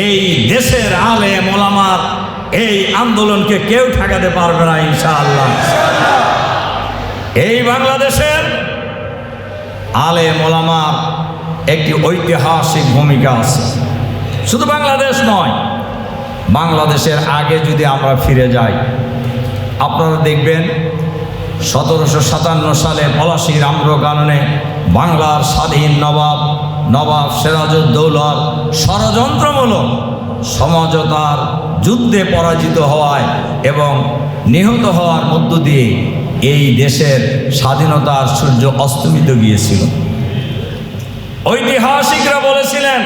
এই দেশের আলেম ওলামার এই আন্দোলনকে কেউ ঠেকাতে পারবে না ইনশাআল্লাহ। এই বাংলাদেশের আলেম ওলামার একটি ঐতিহাসিক ভূমিকা আছে। শুধু বাংলাদেশ নয়, বাংলাদেশের আগে যদি আমরা ফিরে যাই, আপনারা দেখবেন 1757 সালে পলাশীর আম্রকাননে বাংলার স্বাধীন নবাব সিরাজউদ্দৌলার ষড়যন্ত্রমূলক সমঝোতার যুদ্ধে পরাজিত হওয়ায় এবং নিহত হওয়ার মধ্য দিয়ে এই দেশের স্বাধীনতার সূর্য অস্তমিত গিয়েছিল। ঐতিহাসিকরা বলেছিলেন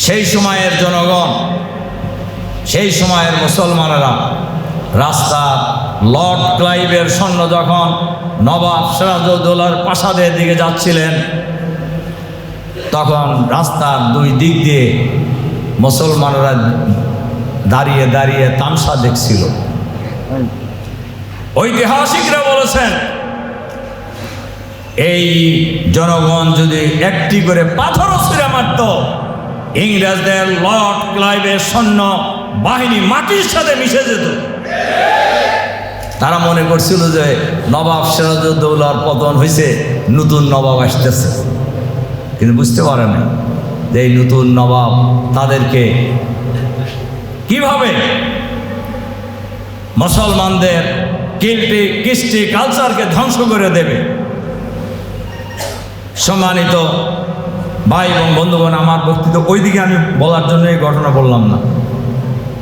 সেই সময়ের জনগণ, সেই সময়ের মুসলমানেরা রাস্তা লর্ড ক্লাইভের সৈন্য যখন নবাব সিরাজউদ্দৌলার প্রাসাদের দিকে যাচ্ছিলেন, তখন রাস্তার দুই দিক দিয়ে মুসলমানরা দাঁড়িয়ে দাঁড়িয়ে তামসা দেখছিল। ঐতিহাসিকরা বলেছেন এই জনগণ যদি একটি করে পাথরও ছুঁড়ে মারত, ইংরেজদের লর্ড ক্লাইভের সৈন্য বাহিনী মাটির সাথে মিশে যেত। তারা মনে করছিল যে নবাব সিরাজউদ্দৌলার পতন হয়েছে, নতুন নবাব আসতেছে, কিন্তু বুঝতে পারে না যে এই নতুন নবাব তাদেরকে কিভাবে মুসলমানদের কৃষ্টি কালচারকে ধ্বংস করে দেবে। সম্মানিত ভাই এবং বন্ধুগণ, আমার বক্তব্য ওইদিকে আমি বলার জন্য এই ঘটনা বললাম না।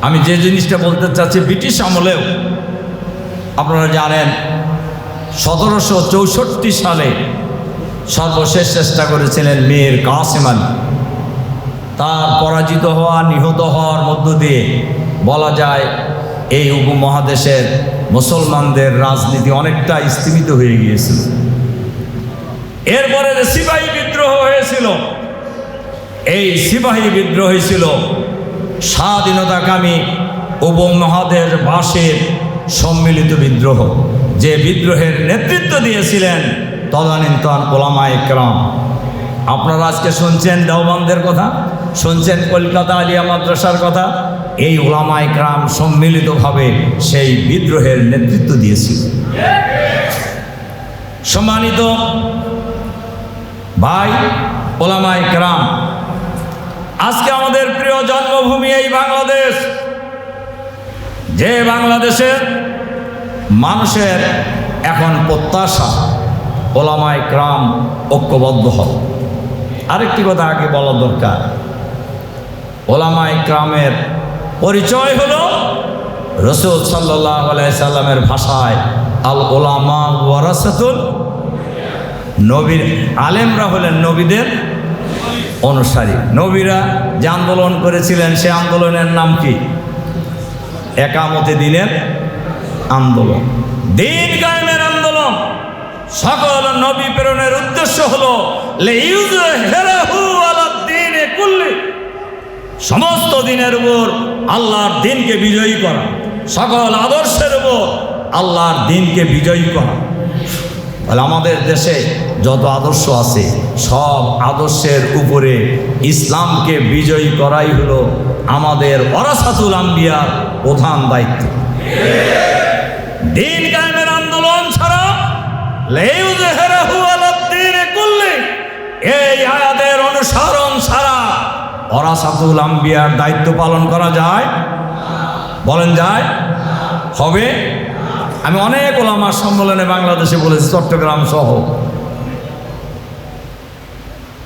আমি যে জিনিসটা বলতে চাচ্ছি, ব্রিটিশ আমলেও আপনারা জানেন 1764 সালে সর্বশেষ চেষ্টা করেছিলেন মীর কাসেম আলী। তার পরাজিত হওয়া, নিহত হওয়ার মধ্য দিয়ে বলা যায় এই উপমহাদেশের মুসলমানদের রাজনীতি অনেকটা স্থগিত হয়ে গিয়েছিল। এরপরে যে সিপাহী বিদ্রোহ হয়েছিল, এই সিপাহী বিদ্রোহ ছিল স্বাধীনতাকামী উপমহাদেশবাসীর সম্মিলিত বিদ্রোহ, যে বিদ্রোহের নেতৃত্ব দিয়েছিলেন তদানীন্তন ওলামায়ে কেরাম। আপনারা আজকে শুনছেন দেওবন্দের কথা, শুনছেন কলকাতা আলিয়া মাদ্রাসার কথা। এই ওলামায়ে কেরাম সম্মিলিতভাবে সেই বিদ্রোহের নেতৃত্ব দিয়েছিল। সম্মানিত ভাই ওলামায়ে কেরাম, আজকে আমাদের প্রিয় জন্মভূমি এই বাংলাদেশ, যে বাংলাদেশের মানুষের এখন প্রত্যাশা ওলামায়ে কেরাম ঐক্যবদ্ধ হবে। আরেকটি কথা আগে বলা দরকার, ওলামায়ে কেরামের পরিচয় হলো রাসূল সাল্লাল্লাহু আলাইহি সাল্লামের ভাষায় আল ওলামা ওয়ারাসাতুল নবীর, আলেমরা হলেন নবীদের অনুসারী। নবীরা যে আন্দোলন করেছিলেন সে আন্দোলনের নাম কি? একামতে দিনের আন্দোলন, দিন কায়েমের আন্দোলন। সকল নবী প্রেরণের উদ্দেশ্য হলো লিইয়ুযহিরাহু আলাদ দীনি কুল্লি, সমস্ত দিনের উপর আল্লাহর দিনকে বিজয়ী করা, সকল আদর্শের উপর আল্লাহর দিনকে বিজয়ী করা। তাহলে আমাদের দেশে যত আদর্শ আছে সব আদর্শের উপরে ইসলামকে বিজয়ী করাই হলো আমাদের ওয়ারাসাতুল আম্বিয়ার প্রধান দায়িত্ব। দিন কায়েমের আন্দোলন ছাড়া লিইয়ুযহিরাহু আলাদ দীনি কুল্লি, এই আয়াতের অনুসরণ ছাড়া ওয়ারাসাতুল আম্বিয়ার দায়িত্ব পালন করা যায়? বলেন যায়? হবে? আমি অনেক ওলামা সম্মেলনে বাংলাদেশে বলেছি, চট্টগ্রাম সহ।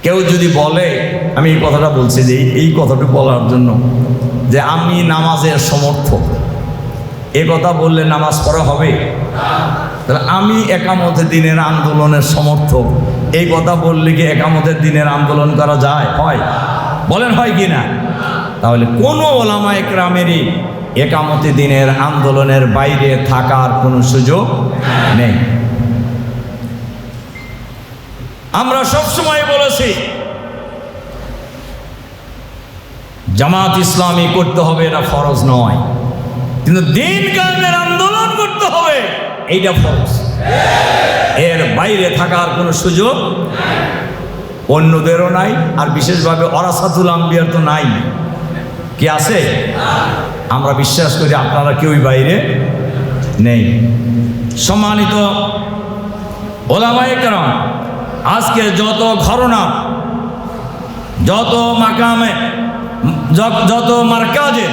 কেউ যদি বলে, আমি এই কথাটা বলছি যে এই কথাটা বলার জন্য যে আমি নামাজের সমর্থক, এ কথা বললে নামাজ পড়া হবে? তাহলে আমি একামতে দিনের আন্দোলনের সমর্থক, এই কথা বললে কি একামতের দিনের আন্দোলন করা যায়? হয়? বলেন হয় কি না? তাহলে কোনো ওলামায়ে কেরামেরই একামতে দিনের আন্দোলনের বাইরে থাকার কোনো সুযোগ নেই। আমরা সবসময় বলেছি জামাত ইসলামী করতে হবে, এটা ফরজ নয়, কিন্তু দিন কায়েমের আন্দোলন করতে হবে, এইটা ফরজ। এর বাইরে থাকার কোনো সুযোগ। অন্যদেরও নাই, আর বিশেষভাবে ওরাসাতুল আম্বিয়ার তো নাই। কি আছে? আমরা বিশ্বাস করি আপনারা কেউই বাইরে নেই। সম্মানিত ওলামায়ে কেরাম, আজকে যত ঘটনা, যত মাকামে, যত মার্কাজে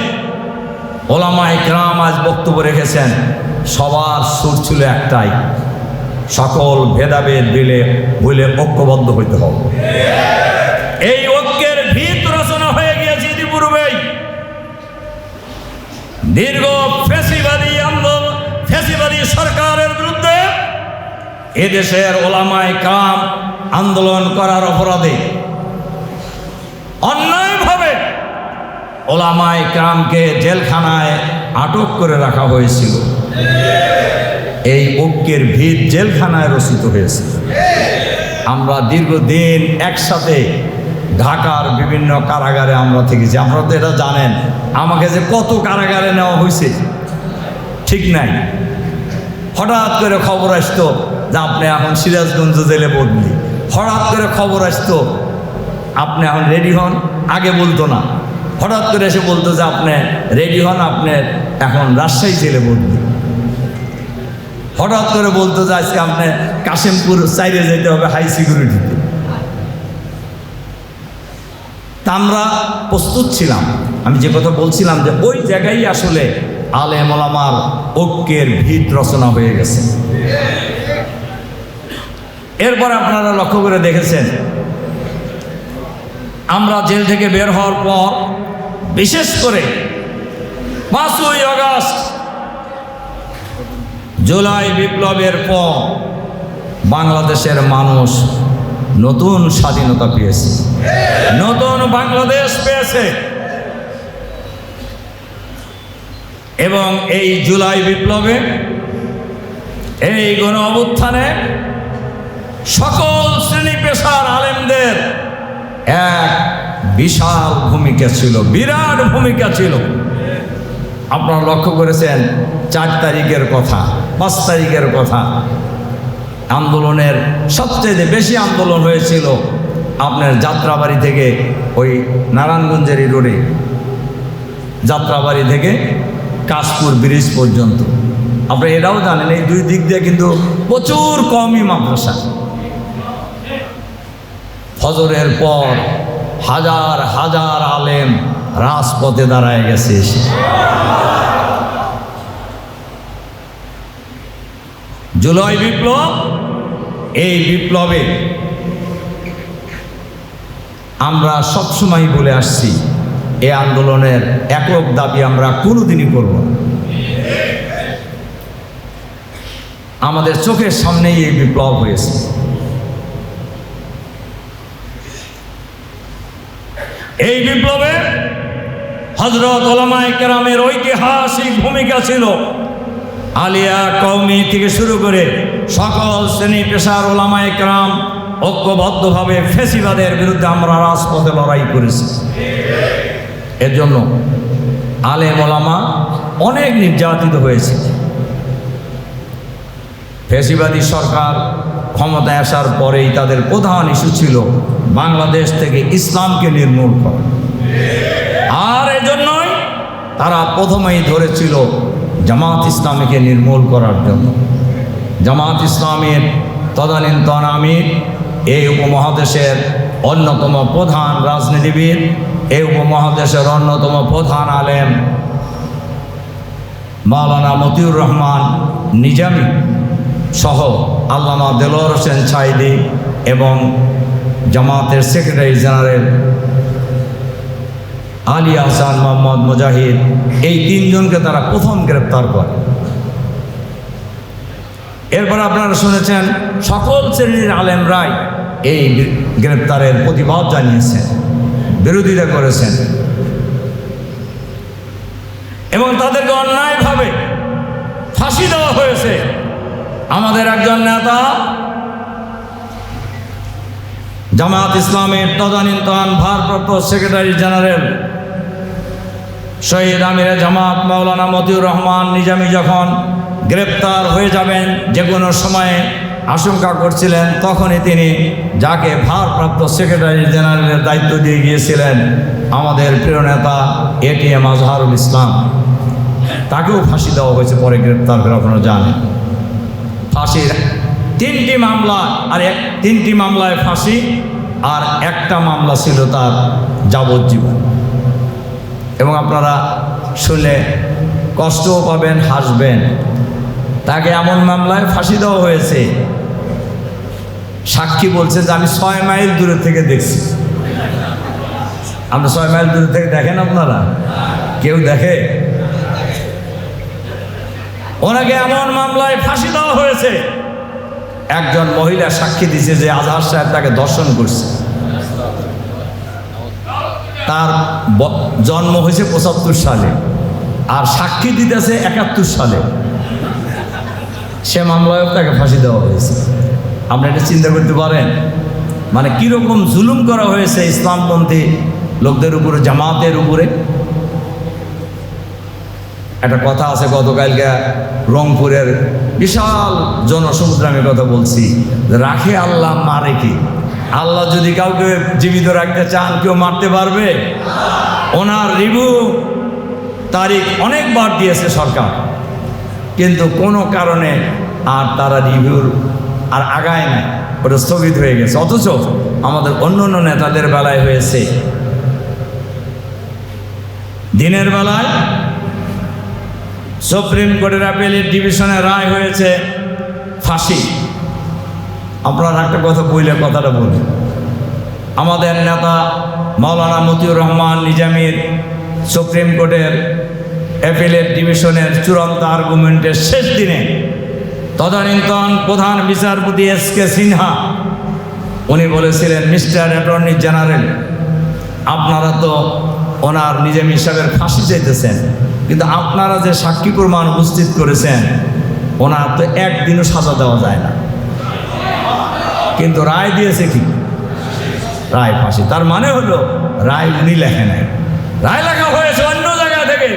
ওলামায়ে কেরাম আজ বক্তব্য রেখেছেন, সবার সুর ছিল একটাই, সকল ভেদাভেদ ভুলে ঐক্যবদ্ধ হইতে হবে। এই ঐক্যের ভিত রচনা হয়ে গিয়েছে ইতিপূর্বেই। দীর্ঘ ফ্যাসিবাদী আন্দোলন, ফ্যাসিবাদী সরকারের বিরুদ্ধে এদেশের ওলামায়ে কেরাম আন্দোলন করার অপরাধে অন্যায়ভাবে ওলামায়ে কেরামকে জেলখানায় আটক করে রাখা হয়েছিল। এই ঐক্যের ভিত জেলখানায় রচিত হয়েছে। আমরা দীর্ঘদিন একসাথে ঢাকার বিভিন্ন কারাগারে আমরা থেকেছি। আপনারা তো এটা জানেন, আমাকে যে কত কারাগারে নেওয়া হয়েছে ঠিক নাই। হঠাৎ করে খবর আসতো যে আপনি এখন সিরাজগঞ্জ জেলে বদলি, হঠাৎ করে খবর আসতো আপনি এখন রেডি হন, আগে বলতো না, হঠাৎ করে এসে বলতো যে আপনি রেডি হন, আপনি এখন রাজশাহী জেলে বদলি। হঠাৎ করে বলতো যে আজকে আপনি কাশিমপুর সাইডে যেতে হবে হাই সিকিউরিটিতে। তা আমরা প্রস্তুত ছিলাম। আমি যে কথা বলছিলাম যে ওই জায়গায় আসলে আলেম ওলামার ঐক্যের ভিত রচনা হয়ে গেছে। এরপর আপনারা লক্ষ্য করে দেখেছেন, আমরা জেল থেকে বের হওয়ার পর বিশেষ করে 5ই আগস্ট জুলাই বিপ্লবের পর বাংলাদেশের মানুষ নতুন স্বাধীনতা পেয়েছে, নতুন বাংলাদেশ পেয়েছে। এবং এই জুলাই বিপ্লবে, এই গণ অভ্যুত্থানে সকল শ্রেণী পেশার আলেমদের এক বিশাল ভূমিকা ছিল, বিরাট ভূমিকা ছিল। আপনারা লক্ষ্য করেছেন 4 তারিখের কথা, 5 তারিখের কথা, আন্দোলনের সবচেয়ে বেশি আন্দোলন হয়েছিল আপনার যাত্রাবাড়ি থেকে ওই নারায়ণগঞ্জের রোডে, যাত্রাবাড়ি থেকে কাশপুর ব্রিজ পর্যন্ত। আপনারা এটাও জানেন এই দুই দিক দিয়ে কিন্তু প্রচুর কমই মাদ্রাসা। ফজরের পর হাজার হাজার আলেম রাজপথে দাঁড়ায় গেছে। জুলাই বিপ্লব, এই বিপ্লবে আমরা সবসময় বলে আসছি এই আন্দোলনের একক দাবি আমরা কোনোদিনই করব না। আমাদের চোখের সামনেই এই বিপ্লব হয়েছে। এই বিপ্লবে হযরত ওলামায়ে কেরামের ঐতিহাসিক ভূমিকা ছিল। আলিয়া কওমি থেকে শুরু করে সকল শ্রেণী পেশার ওলামায়ে কেরাম ঐক্যবদ্ধভাবে ফ্যাসিবাদের বিরুদ্ধে আমরা রাজপথে লড়াই করেছি। এর জন্য আলেম ওলামা অনেক নির্যাতিত হয়েছে। ফ্যাসিবাদী সরকার ক্ষমতায় আসার পরেই তাদের প্রধান ইস্যু ছিল বাংলাদেশ থেকে ইসলামকে নির্মূল করা। আর এজন্যই তারা প্রথমেই ধরেছিল জামাত ইসলামীকে নির্মূল করার জন্য। জামাত ইসলামের তদানীন্তন আমির, এই উপমহাদেশের অন্যতম প্রধান রাজনীতিবিদ, এই উপমহাদেশের অন্যতম প্রধান আলেম মাওলানা মতিউর রহমান নিজামী সহ আল্লামা দেলোয়ার হোসেন ছাইদি এবং জামাতের সেক্রেটারি জেনারেল আলী আহসান মোহাম্মদ মুজাহিদ, এই 3 জনকে তারা প্রথম গ্রেপ্তার করে। এরপর আপনারা শুনেছেন সকল শ্রেণীর আলেমরাই এই গ্রেপ্তারের প্রতিবাদ জানিয়েছেন, বিরোধিতা করেছেন এবং তাদেরকে অন্যায়ভাবে ফাঁসি দেওয়া হয়েছে। আমাদের একজন নেতা জামায়াত ইসলামের তদানীন্তন ভারপ্রাপ্ত সেক্রেটারি জেনারেল শহীদ আমিরে জামাত মাওলানা মতিউর রহমান নিজামী যখন গ্রেপ্তার হয়ে যাবেন যে কোনো সময়ে, আশঙ্কা করছিলেন, তখনই তিনি যাকে ভারপ্রাপ্ত সেক্রেটারি জেনারেলের দায়িত্ব দিয়ে গিয়েছিলেন, আমাদের প্রিয় নেতা এটিএম আজহারুল ইসলাম, তাকেও ফাঁসি দেওয়া হয়েছে, পরে গ্রেপ্তার করে, আপনারা জানেন। ফাঁসির 3টি মামলা, আর 3টি মামলায় ফাঁসি, আর একটা মামলা ছিল তার যাবজ্জীবন। এবং আপনারা শুনলে কষ্টও পাবেন, হাসবেন। তাকে এমন মামলায় ফাঁসি দেওয়া হয়েছে, সাক্ষী বলছে যে আমি 6 মাইল দূরে থেকে দেখছি। আমরা 6 মাইল দূরে থেকে দেখেন আপনারা? কেউ দেখে? ওনাকে এমন মামলায় ফাঁসি দেওয়া হয়েছে, একজন মহিলা সাক্ষী দিছে যে আজহার সাহেব তাকে দর্শন করছে। তার জন্ম হয়েছে 75 সালে, আর সাক্ষী দিতেছে 71 সালে। সে মামলায় তাকে ফাঁসি দেওয়া হয়েছে। আপনি এটা চিন্তা করতে পারেন, মানে কীরকম জুলুম করা হয়েছে ইসলামপন্থী লোকদের উপরে, জামাতের উপরে। একটা কথা আছে, গতকালকে রংপুরের বিশাল জনসমুদ্রে আমি কথা বলছি, রাখে আল্লাহ মারে কি? আল্লাহ যদি কাউকে জীবিত রাখতে চান, কেউ মারতে পারবে? ওনার রিভিউ তারিখ অনেকবার দিয়েছে সরকার, কিন্তু কোনো কারণে আর তারা রিভিউর আর আগায় নাই, ওটা স্থগিত হয়ে গেছে। অথচ আমাদের অন্য অন্য নেতাদের বেলায় হয়েছে, দিনের বেলায় সুপ্রিম কোর্টের অ্যাপেলেট ডিভিশনের রায় হয়েছে ফাঁসি। আপনার একটা কথা বললে কথাটা বলি, আমাদের নেতা মাওলানা মতিউর রহমান নিজামীর সুপ্রিম কোর্টের অ্যাপেলেট ডিভিশনের চূড়ান্ত আর্গুমেন্টের শেষ দিনে তদানীন্তন প্রধান বিচারপতি এস.কে. সিনহা উনি বলেছিলেন, মিস্টার অ্যাটর্নি জেনারেল, আপনারা তো ওনার নিজামী সাহেবের ফাঁসি চাইতেছেন, কিন্তু আপনারা যে সাক্ষী প্রমাণ উপস্থিত করেছেন, ওনার তো একদিনও সাজা দেওয়া যায় না, কিন্তু রায় দিয়েছে কি? রায় ফাঁসি। তার মানে হলো রায় উনি লেখে নাই, রায় লেখা হয়েছে অন্য জায়গা থেকে।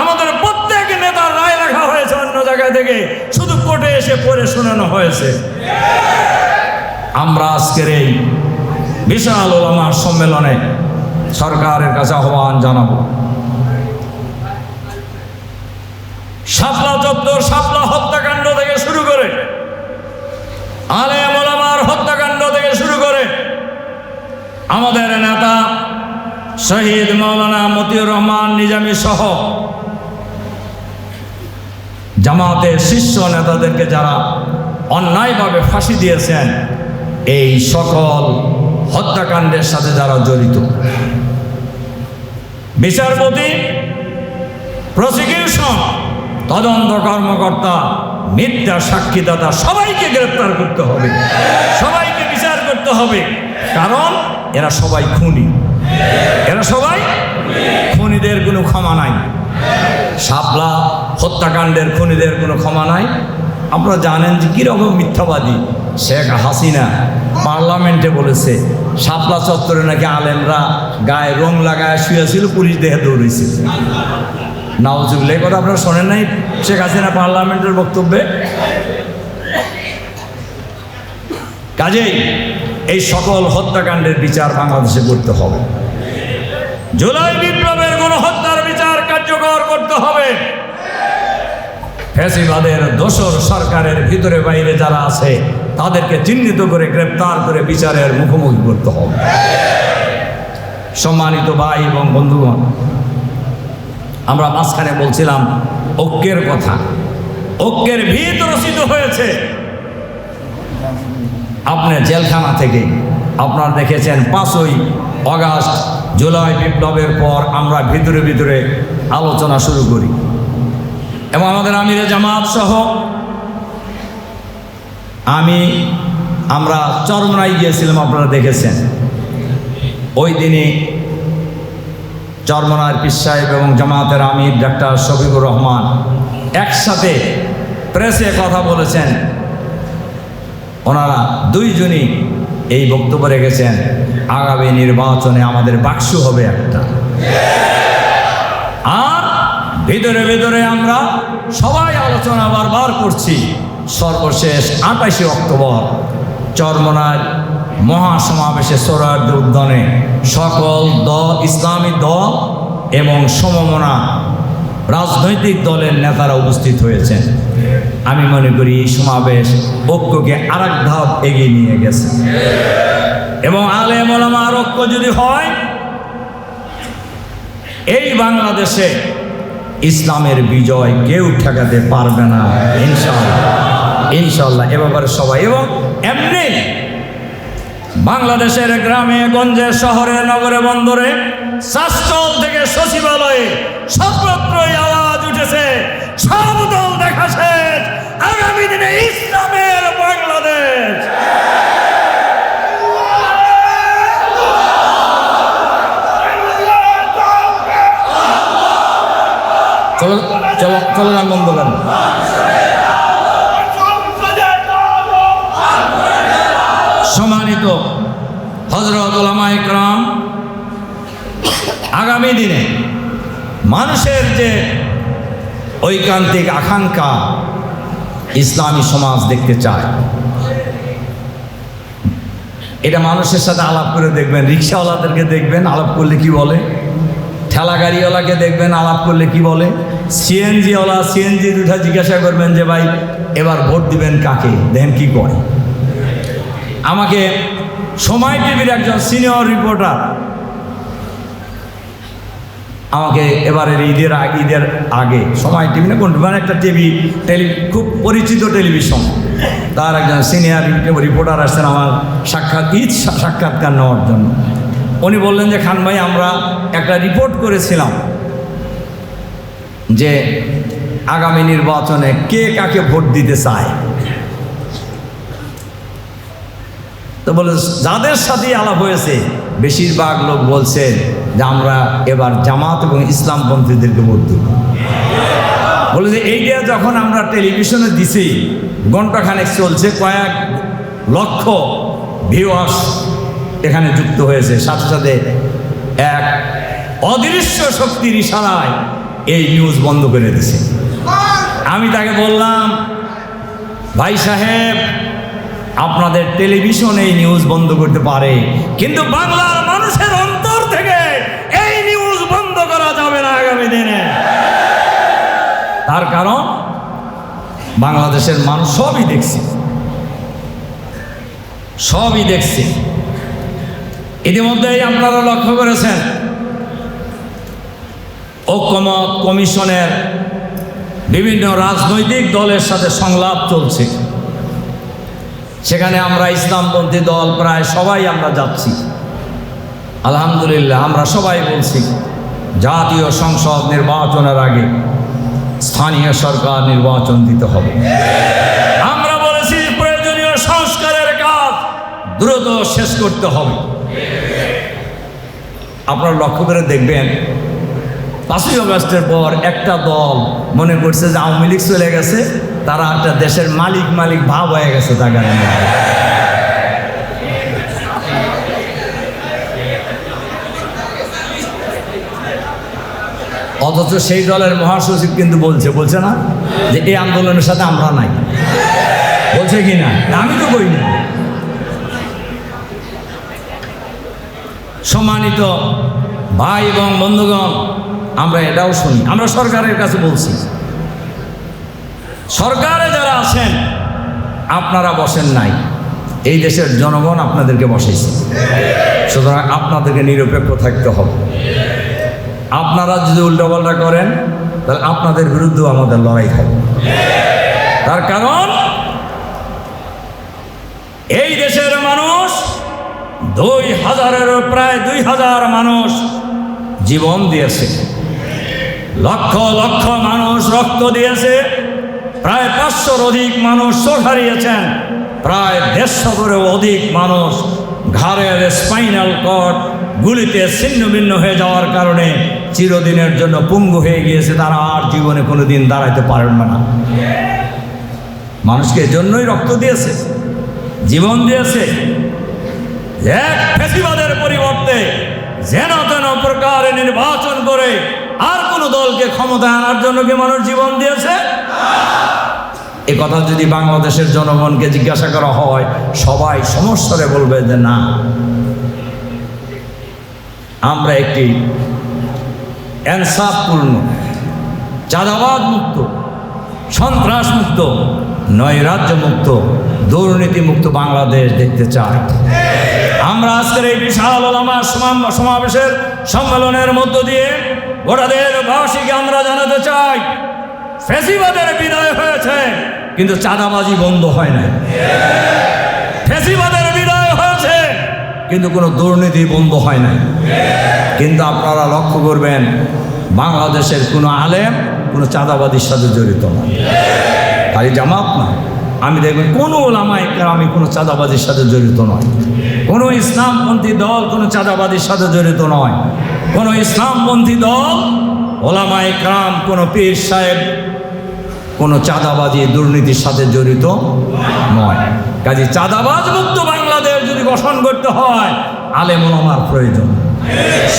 আমাদের প্রত্যেক নেতার রায় লেখা হয়েছে অন্য জায়গা থেকে, শুধু কোর্টে এসে পড়ে শোনানো হয়েছে। আমরা আজকের এই বিশাল ওলামা সম্মেলনে সরকারের কাছে আহ্বান জানাবো, শাপলা চত্বর, শাপলা হত্যাকাণ্ড থেকে শুরু করে, আলেম ওলামার হত্যাকাণ্ড থেকে শুরু করে, আমাদের নেতা শহীদ মাওলানা মতিউর রহমান নিজামী সহ জামাতের শীর্ষ নেতাদেরকে যারা অন্যায়ভাবে ফাঁসি দিয়েছেন, এই সকল হত্যাকাণ্ডের সাথে যারা জড়িত, বিচারপতি, প্রসিকিউশন, তদন্ত কর্মকর্তা, মিথ্যা সাক্ষীদাতা, সবাইকে গ্রেপ্তার করতে হবে, সবাইকে বিচার করতে হবে। কারণ এরা সবাই খুনি, এরা সবাই খুনিদের কোনো ক্ষমা নাই। শাপলা হত্যাকাণ্ডের খুনিদের কোনো ক্ষমা নাই। আপনারা জানেন যে কীরকম মিথ্যাবাদী শেখ হাসিনা পার্লামেন্টে বলেছে, শাপলা চত্বরে নাকি আলেমরা গায়ে রং লাগায় শুয়েছিল, পুলিশ দেখে দৌড়েছে। নাউজুবিল্লাহ, কথা আপনারা শোনেন নাই শেখ হাসিনা পার্লামেন্টের বক্তব্যে? কাজেই এই সকল হত্যাকাণ্ডের বিচার বাংলাদেশে করতে হবে। জুলাই বিপ্লবের গণহত্যার বিচার কার্যকর করতে হবে। ফ্যাসিবাদের দোসর সরকারের ভিতরে বাইরে যারা আছে তাদেরকে চিহ্নিত করে গ্রেপ্তার করে বিচারের মুখোমুখি করতে হবে। সম্মানিত ভাই এবং বন্ধুগণ, আমরা মাঝখানে বলছিলাম ঐক্যের কথা, ঐক্যের ভিত রচিত হয়েছে। আপনি জেলখানা থেকে আপনারা দেখেছেন 5ই আগস্ট জুলাই বিপ্লবের পর আমরা ভিতরে ভিতরে আলোচনা শুরু করি, এবং আমাদের আমিরে জামাত সহ আমরা চরমনায় গিয়েছিলাম, আপনারা দেখেছেন। ওই দিনই চরমনার পীর সাহেব এবং জামাতের আমির ডাক্তার শফিকুর রহমান একসাথে প্রেসে কথা বলেছেন। ওনারা দুইজনই এই বক্তব্য রেখেছেন, আগামী নির্বাচনে আমাদের বাক্স হবে একটা, আর ভিতরে ভিতরে আমরা সবাই আলোচনা বারবার করছি সর্বশেষ 28 অক্টোবর চরমোনার মহাসমাবেশে সোহরাওয়ার্দী উদ্যানে সকল দল, ইসলামী দল এবং সমমনা রাজনৈতিক দলের নেতারা উপস্থিত হয়েছেন। আমি মনে করি এই সমাবেশ ঐক্যকে আরেক ধাপ এগিয়ে নিয়ে গেছে এবং আলেম ওলামার ঐক্য যদি হয়, এই বাংলাদেশে ইসলামের বিজয় কেউ ঠেকাতে পারবে না ইনশাআল্লাহ। ইনশাআল্লাহ এ ব্যাপারে সবাই, এবং এমনি বাংলাদেশের গ্রামে গঞ্জে শহরে নগরে বন্দরে শাসন থেকে সচিবালয়ে সর্বত্রই আওয়াজ উঠেছে, সব দল দেখা শেষ, আগামী দিনে ইসলামের বাংলাদেশ। চলো চলো চলো গান বন্ধ করেন। সম্মানিত হযরত উলামায়ে কেরাম, আগামী দিনে মানুষের যে ঐকান্তিক আকাঙ্ক্ষা ইসলামী সমাজ দেখতে চায়, এটা মানুষের সাথে আলাপ করে দেখবেন। রিক্সাওয়ালাদেরকে দেখবেন, আলাপ করলে কি বলে। ঠেলা গাড়িওয়ালাকে দেখবেন, আলাপ করলে কি বলে। সিএনজিওয়ালা সিএনজি উঠা জিজ্ঞাসা করবেন যে ভাই এবার ভোট দিবেন কাকে, দেখেন কি করে। আমাকে সময় টিভির একজন সিনিয়র রিপোর্টার আমাকে এবারের ঈদের আগে সময় টিভি না কোন মানে একটা খুব পরিচিত টেলিভিশন, তার একজন সিনিয়র রিপোর্টার আসছেন আমার সাক্ষাৎকার নেওয়ার জন্য। উনি বললেন যে খান ভাই, আমরা একটা রিপোর্ট করেছিলাম যে আগামী নির্বাচনে কে কাকে ভোট দিতে চায়। তো বলে যাদের সাথে আলাপ হয়েছে বেশিরভাগ লোক বলছে যে আমরা এবার জামাত এবং ইসলামপন্থীদেরকে ভোট দেব। বলে যে এইটা যখন আমরা টেলিভিশনে দিছি, ঘণ্টাখানেক চলছে, কয়েক লক্ষ ভিউয়ার্স এখানে যুক্ত হয়েছে, সাথে সাথে এক অদৃশ্য শক্তির ইশারায় এই নিউজ বন্ধ করে দিছে। আমি তাকে বললাম, ভাই সাহেব, আপনাদের টেলিভিশন এই নিউজ বন্ধ করতে পারে, কিন্তু বাংলার মানুষের অন্তর থেকে এই নিউজ বন্ধ করা যাবে না আগামী দিনে। তার কারণ বাংলাদেশের মানুষ সবই দেখছে। ইতিমধ্যেই আপনারা লক্ষ্য করেছেন ঐক্যমত কমিশনের বিভিন্ন রাজনৈতিক দলের সাথে সংলাপ চলছে। সেখানে আমরা ইসলামপন্থী দল প্রায় সবাই আমরা যাচ্ছি। আলহামদুলিল্লাহ, আমরা সবাই বলছি জাতীয় সংসদ নির্বাচনের আগে স্থানীয় সরকার নির্বাচন দিতে হবে। আমরা বলেছি প্রয়োজনীয় সংস্কারের কাজ দ্রুত শেষ করতে হবে। আপনারা লক্ষ্য করে দেখবেন 5ই আগস্টের পর একটা দল মনে করছে যে আওয়ামী লীগ চলে গেছে, তারা একটা দেশের মালিক ভাব হয়ে গেছে তাদের। অথচ সেই দলের মহাসচিব কিন্তু বলছে না যে এই আন্দোলনের সাথে আমরা নাই, বলছে কি না? আমি তো বই না। সম্মানিত ভাই এবং বন্ধুগণ, আমরা এটাও শুনি, আমরা সরকারের কাছে বলছি, সরকারে যারা আছেন আপনারা বসেন নাই, এই দেশের জনগণ আপনাদেরকে বসাইছে। সুতরাং আপনাদেরকে নিরপেক্ষ থাকতে হবে। আপনারা যদি উল্টাপাল্টা করেন তাহলে আপনাদের বিরুদ্ধেও আমাদের লড়াই হবে। তার কারণ এই দেশের মানুষ 2000-এরও প্রায় 2000 মানুষ জীবন দিয়েছে, লক্ষ লক্ষ মানুষ রক্ত দিয়েছে, প্রায় 500-র অধিক মানুষ চোখ হারিয়েছেন, প্রায় 150-রও অধিক মানুষ ঘাড়ের স্পাইনাল কর্ড গুলিতে ছিন্ন ভিন্ন হয়ে যাওয়ার কারণে চিরদিনের জন্য পঙ্গু হয়ে গিয়েছে। তারা আর জীবনে কোনো দিন দাঁড়াইতে পারবে না। মানুষকে এজন্যই রক্ত দিয়েছে, জীবন দিয়েছে। এক ফ্যাসিবাদের পরিবর্তে যেন তেন প্রকারে নির্বাচন করে আর কোনো দলকে ক্ষমতায় আনার জন্য কি মানুষ জীবন দিয়েছে? এ কথা যদি বাংলাদেশের জনগণকে জিজ্ঞাসা করা হয়, সবাই সমস্যারে বলবে যে না, আমরা একটি ইনসাফপূর্ণ, চাঁদাবাদ মুক্ত, সন্ত্রাস মুক্ত, নৈরাজ্য মুক্ত, দুর্নীতি মুক্ত বাংলাদেশ দেখতে চাই। আমরা আজকের এই বিশাল ওলামা সমাবেশের সম্মেলনের মধ্য দিয়ে গোটা দেশবাসীকে আমরা জানাতে চাই, ফ্যাসিবাদের বিদায় হয়েছে কিন্তু চাঁদাবাজি বন্ধ হয় না। ফ্যাসিবাদের বিদায় হয়েছে কিন্তু কোনো দুর্নীতি বন্ধ হয় না। কিন্তু আপনারা লক্ষ্য করবেন, বাংলাদেশের কোনো আলেম কোনো চাঁদাবাজির সাথে জড়িত না। খালি জামাত না, আমি দেখবেন কোনো ওলামায়ে কেরাম কোনো চাঁদাবাজির সাথে জড়িত নয়। কোনো ইসলামপন্থী দল কোনো চাঁদাবাজির সাথে জড়িত নয়। কোনো ইসলামপন্থী দল, ওলামায়ে কেরাম, কোনো পীর সাহেব কোনো চাঁদাবাজি দুর্নীতির সাথে জড়িত নয়। কাজে চাঁদাবাজ মুক্ত বাংলাদেশ যদি গঠন করতে হয়, আলেম ওলামার প্রয়োজন।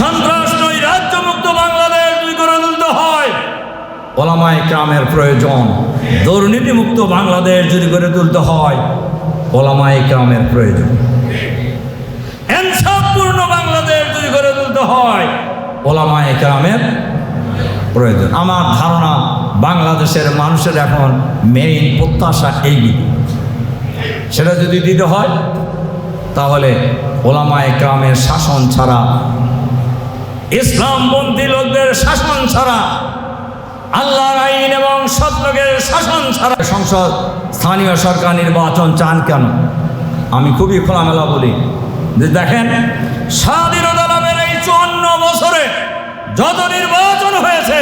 সন্ত্রাস নৈরাজ্য মুক্ত বাংলাদেশ যদি গড়ে তুলতে হয়, ওলামায়ে কেরামের প্রয়োজন। দুর্নীতি মুক্ত বাংলাদেশ যদি গড়ে তুলতে হয়, ওলামায়ে কেরামের প্রয়োজন। ইনসাফপূর্ণ বাংলাদেশ যদি গড়ে তুলতে হয়, ওলামায়ে কেরামের প্রয়োজন। আমার ধারণা বাংলাদেশের মানুষের এখন মেইন প্রত্যাশা এইগুলি। সেটা যদি দিতে হয়, তাহলে ওলামায়ে কেরামের শাসন ছাড়া, ইসলামপন্থী লোকদের শাসন ছাড়া, আল্লাহর আইন এবং সৎলোকের শাসন ছাড়া সংসদ, স্থানীয় সরকার নির্বাচন চান কেন? আমি খুবই খোলামেলা বলি যে দেখেন, স্বাধীনতা লাভের এই 54 বছরে যত নির্বাচন হয়েছে,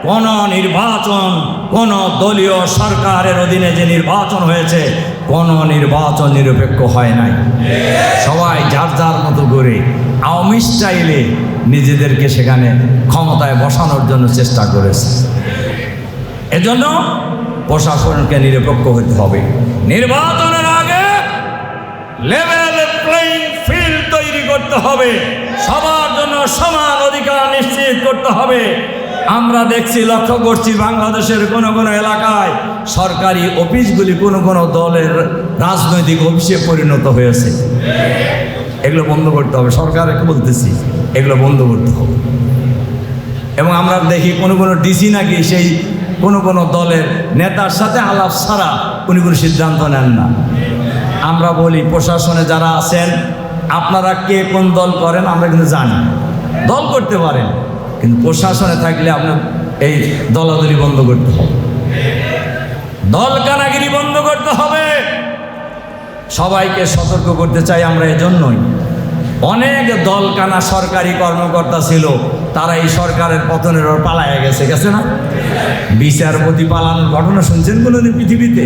কোন নির্বাচন, কোন দলীয় সরকারের অধীনে যে নির্বাচন হয়েছে, কোন নির্বাচন নিরপেক্ষ হয় নাই। সবাই যার যার মতো করে আওয়ামী স্টাইলে নিজেদেরকে সেখানে ক্ষমতায় বসানোর জন্য চেষ্টা করেছে। এজন্য প্রশাসনকে নিরপেক্ষ হতে হবে। নির্বাচনের আগে লেভেল প্লেইং ফিল্ড তৈরি করতে হবে, সবার জন্য সমান অধিকার নিশ্চিত করতে হবে। আমরা দেখছি, লক্ষ্য করছি, বাংলাদেশের কোনো কোনো এলাকায় সরকারি অফিসগুলি কোনো কোনো দলের রাজনৈতিক অফিসে পরিণত হয়েছে। এগুলো বন্ধ করতে হবে, সরকারকে বলতেছি, এগুলো বন্ধ করতে হবে। এবং আমরা দেখি কোনো কোনো ডিসি নাকি সেই কোনো কোনো দলের নেতার সাথে আলাপ ছাড়া উনি কোনো সিদ্ধান্ত নেন না। আমরা বলি, প্রশাসনে যারা আছেন, আপনারা কে কোন দল করেন আমরা কিন্তু জানি। দল করতে পারেন, কিন্তু প্রশাসনে থাকলে আপনার এই দলাদলি বন্ধ করতে হবে, দল কানাগিরি বন্ধ করতে হবে। সবাইকে সতর্ক করতে চাই আমরা এজন্যই। অনেক দলকানা সরকারি কর্মকর্তা ছিল, তারা এই সরকারের পতনের ওর পালায় গেছে না? বিচারপতি পালানোর ঘটনা শুনছেন কোনোদিন পৃথিবীতে?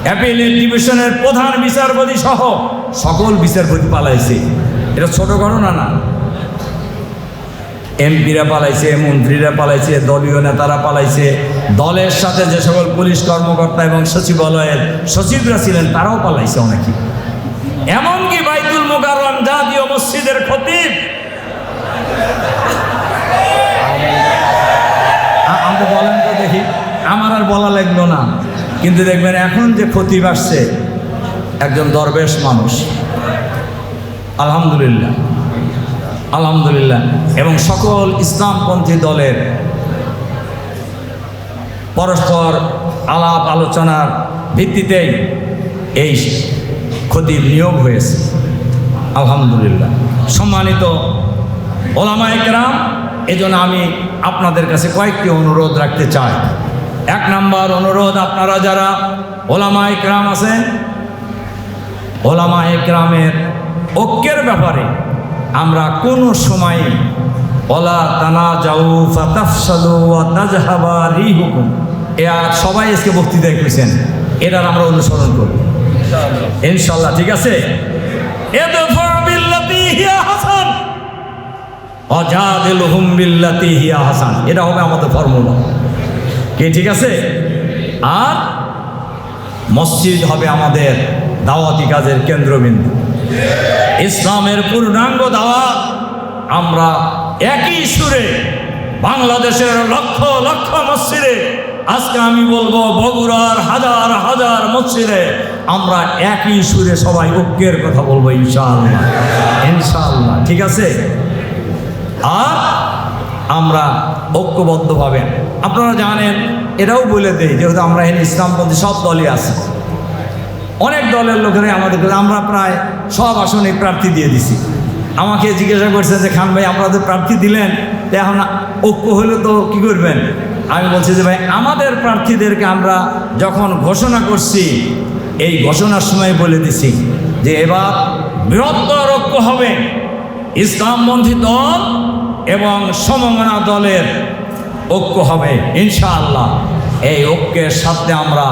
অ্যাপিলেট ডিভিশনের প্রধান বিচারপতি সহ সকল বিচারপতি পালাইছে। এটা ছোট ঘটনা না। এমপিরা পালাইছে, মন্ত্রীরা পালাইছে, দলীয় নেতারা পালাইছে, দলের সাথে যে সকল পুলিশ কর্মকর্তা এবং সচিবালয়ের সচিবরা ছিলেন তারাও পালাইছে অনেকে। এমনকি বাইতুল মুকাররম জাতীয় মসজিদের খতিব, আপনি বলেন তো দেখি, আমার আর বলা লাগলো না, কিন্তু দেখবেন এখন যে খতিব আসছে একজন দরবেশ মানুষ, আলহামদুলিল্লাহ আলহামদুলিল্লাহ। এবং সকল ইসলামপন্থী দলের পরস্পর আলাপ আলোচনার ভিত্তিতেই এই খতিব নিয়োগ হয়েছে, আলহামদুলিল্লাহ। সম্মানিত ওলামায়ে কেরাম, এজন্য আমি আপনাদের কাছে কয়েকটি অনুরোধ রাখতে চাই। 1 নম্বর অনুরোধ, আপনারা যারা ওলামায়ে কেরাম আছেন, ওলামায়ে কেরামের ঐক্যের ব্যাপারে আমরা কোনো সময় ওলা তানাজাউ ফাতাফসালু ওয়া তাযহাবা রিহুকুম, সবাই আজকে বক্তৃতায় করেছেন, এটার আমরা অনুসরণ করব ইনশাআল্লাহ। ঠিক আছে? ইদফা বিল্লাতি হিয়া হাসান ওয়াজাদিলহুম বিল্লাতি হিয়া হাসান, এটা হবে আমাদের ফর্মুলা। কি ঠিক আছে? আর মসজিদ হবে আমাদের দাওয়াতি কাজের কেন্দ্রবিন্দু। ইসলামের পূর্ণাঙ্গ দাওয়াত আমরা একই সুরে বাংলাদেশের লক্ষ লক্ষ মসজিদে আজকে আমি বলবো বগুড়ার হাজার হাজার মসজিদে আমরা একই সুরে সবাই ঐক্যের কথা বলবো ইনশাআল্লাহ, ইনশাআল্লাহ, ঠিক আছে? আর আমরা ঐক্যবদ্ধভাবে, আপনারা জানেন, এটাও বলে দেই যেহেতু আমরা এখানে ইসলামপন্থী সব দলই আছে, অনেক দলের লোকেরাই আমাদের, আমরা প্রায় সব আসনে প্রার্থী দিয়ে দিছি। আমাকে জিজ্ঞাসা করছে যে খান ভাই আপনাদের প্রার্থী দিলেন, তো এখন ঐক্য হলে তো কী করবেন? আমি বলছি যে ভাই আমাদের প্রার্থীদেরকে আমরা যখন ঘোষণা করছি এই ঘোষণার সময় বলে দিছি যে এবার বৃহত্তর ঐক্য হবে ইসলামপন্থী দল এবং সমমনা দলের ঐক্য হবে ইনশাআল্লাহ। এই ঐক্যের সাথে আমরা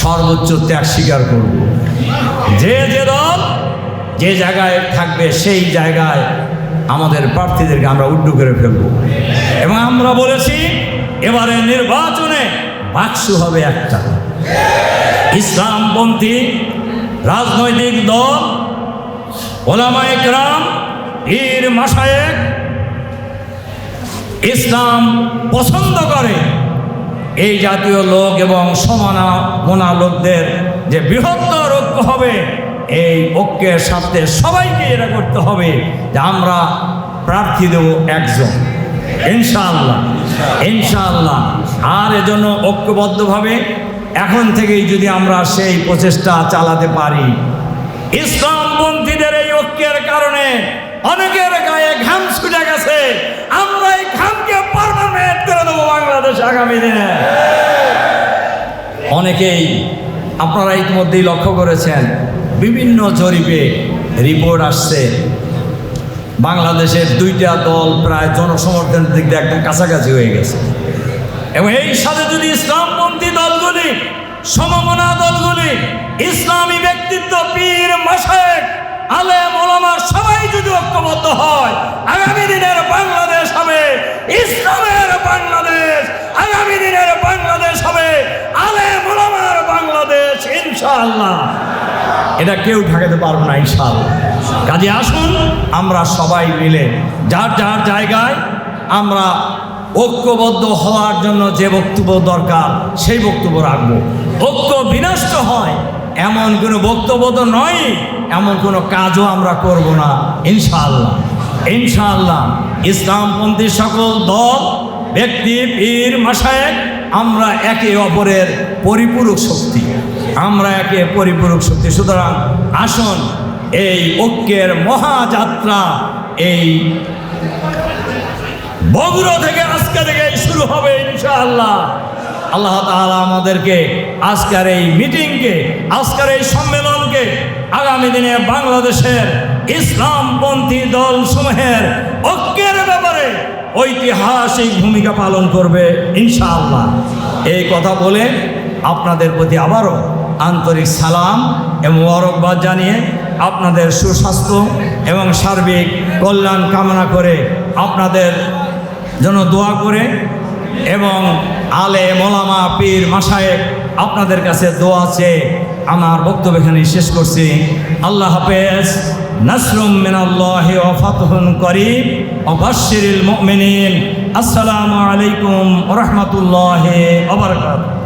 সর্বোচ্চ ত্যাগ স্বীকার করব। যে যে দল যে জায়গায় থাকবে সেই জায়গায় আমাদের প্রার্থীদেরকে আমরা উড্ডু করে ফেলব। এবং আমরা বলেছি এবারে নির্বাচনে বাক্স হবে একটা, ইসলামপন্থী রাজনৈতিক দল, ওলামায়ে কেরাম, পীর মাশায়েখ, ইসলাম পছন্দ করে এই জাতীয় লোক এবং সমানা লোকদের যে বৃহত্তর ঐক্য হবে, এই ঐক্যের সাথে সবাইকে এটা করতে হবে যে আমরা প্রার্থী দেব একজন ইনশাআল্লাহ, ইনশাআল্লাহ। আর এজন্য ঐক্যবদ্ধভাবে এখন থেকেই যদি আমরা সেই প্রচেষ্টা চালাতে পারি, ইসলামপন্থীদের এই ঐক্যের কারণে অনেকের গায়ে ঘাম ছুটে গেছে, আমরা এই ঘামকে পার্মানেন্ট করে দেবো বাংলাদেশ আগামী দিনে। অনেকেই আপনারা ইতিমধ্যেই লক্ষ্য করেছেন, বিভিন্ন জরিপে রিপোর্ট আসছে বাংলাদেশের দুইটা দল প্রায় জনসমর্থনের দিক দিয়ে একদম কাছাকাছি হয়ে গেছে। এবং এই সাথে যদি ইসলামপন্থী দলগুলি, সমমনা দলগুলি, ইসলামী ব্যক্তিত্ব, পীর মাশায়েখ, আলেম ওলামা সবাই যদি ঐক্যবদ্ধ হয়, আগামী দিনের বাংলাদেশ হবে ইসলামের বাংলাদেশ, আগামী দিনের বাংলাদেশ হবে আলেম ওলামার বাংলাদেশ ইনশাআল্লাহ। এটা কেউ ঠেকাতে পারবে না ইনশাআল্লাহ। কাজে আসুন আমরা সবাই মিলে যার যার জায়গায় আমরা ঐক্যবদ্ধ হওয়ার জন্য যে বক্তব্য দরকার সেই বক্তব্য রাখবো। ঐক্য বিনষ্ট হয় এমন কোনো বক্তব্য তো নয়, এমন কোনো কাজও আমরা করব না ইনশাআল্লাহ, ইনশাআল্লাহ। ইসলামপন্থী সকল দল, ব্যক্তি, পীর মাশায়েখ আমরা একে অপরের পরিপূরক শক্তি, আমরা একে পরিপূরক শক্তি। সুতরাং আসুন এই ঐক্যের মহাযাত্রা এই বগুড়া থেকে আজকে থেকে শুরু হবে ইনশাআল্লাহ। আল্লাহ তাআলা আমাদেরকে আজকের এই মিটিংকে, আজকের এই সম্মেলনকে আগামী দিনে বাংলাদেশের ইসলামপন্থী দল সমূহের ঐক্যের ব্যাপারে ঐতিহাসিক ভূমিকা পালন করবে ইনশাআল্লাহ। এই কথা বলে আপনাদের প্রতি আবারও আন্তরিক সালাম এবং মোবারকবাদ জানিয়ে আপনাদের সুস্বাস্থ্য এবং সার্বিক কল্যাণ কামনা করে, আপনাদের জন্য দোয়া করে এবং আলেম ওলামা পীর মাশায়েখ আপনাদের কাছে দোয়া চেয়ে আমার বক্তব্য এখানে শেষ করছি। আল্লাহ হাফেজ। নাসরুম মিনাল্লাহি ওয়া ফাতহুন করিব ওয়া বাশশিরিল মুমিনিন। আসসালামু আলাইকুম ওয়া রাহমাতুল্লাহি ওয়া বারাকাতুহু।